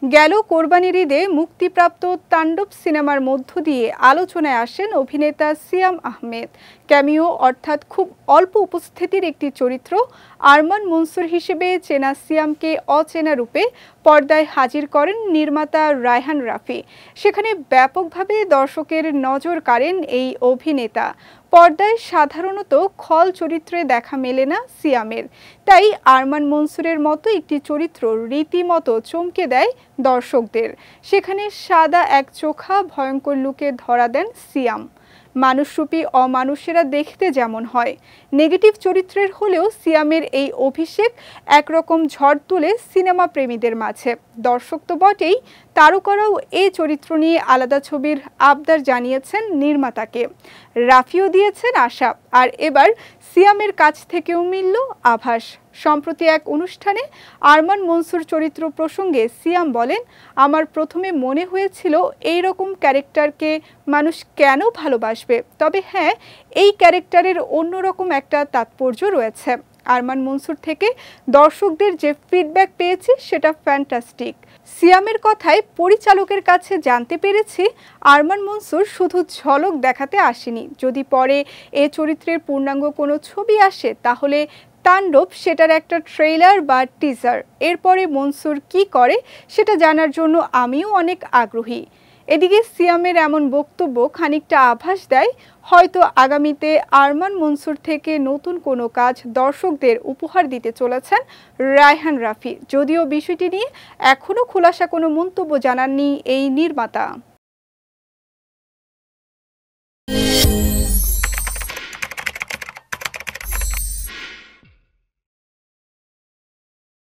গেল কোরবানির ঈদে মুক্তিপ্রাপ্ত তাণ্ডব সিনেমার মধ্য দিয়ে আলোচনায় আসেন অভিনেতা সিয়াম আহমেদ। ক্যামিও অর্থাৎ খুব অল্প উপস্থিতির একটি চরিত্র আরমান মনসুর হিসেবে চেনা সিয়ামকে অচেনা রূপে পর্দায় হাজির করেন নির্মাতা রায়হান রাফি। সেখানে ব্যাপকভাবে দর্শকের নজর কাড়েন এই অভিনেতা। পর্দায় সাধারণত খল চরিত্রে দেখা মেলে না সিয়ামের, তাই আরমান মনসুরের মতো একটি চরিত্র রীতিমতো চমকে দেয় দর্শকদের। সেখানে সাদা এক চোখা ভয়ঙ্কর লুকে ধরা দেন সিয়াম। মানুষরূপী অমানুষেরা দেখতে যেমন হয়, নেগেটিভ চরিত্রের হলেও সিয়ামের এই অভিষেক একরকম ঝড় তুলে সিনেমা প্রেমীদের মাঝে। দর্শক তো বটেই, তারকারাও এই চরিত্র নিয়ে আলাদা ছবির আবদার জানিয়েছেন নির্মাতাকে। রাফিও দিয়েছেন আশা, আর এবার সিয়ামের কাছ থেকেও মিলল আভাস। সম্প্রতি এক অনুষ্ঠানে আরমান মনসুর চরিত্র প্রসঙ্গে সিয়াম বলেন, আমার প্রথমে মনে হয়েছিল এই রকম ক্যারেক্টারকে মানুষ কেন ভালোবাসবে, তবে হ্যাঁ, এই ক্যারেক্টারের অন্যরকম একটা তাৎপর্য রয়েছে। আরমান মনসুর থেকে দর্শকদের যে ফিডব্যাক পেয়েছি সেটা ফ্যান্টাস্টিক। সিয়ামের কথায় পরিচালকের কাছে জানতে পেরেছি আরমান মনসুর শুধু ঝলক দেখাতে আসেনি। যদি পরে এ চরিত্রের পূর্ণাঙ্গ কোনো ছবি আসে তাহলে তাণ্ডব সেটার একটা ট্রেলার বা টিজার। এরপরে মনসুর কি করে সেটা জানার জন্য আমিও অনেক আগ্রহী। এদিকে সিয়ামের এমন বক্তব্য খানিকটা আভাস দেয় হয়তো আগামীতে আরমান মনসুর থেকে নতুন কোনো কাজ দর্শকদের উপহার দিতে চলেছেন রায়হান রাফি। যদিও বিষয়টি নিয়ে এখনও খোলাসা কোনো মন্তব্য জানাননি এই নির্মাতা।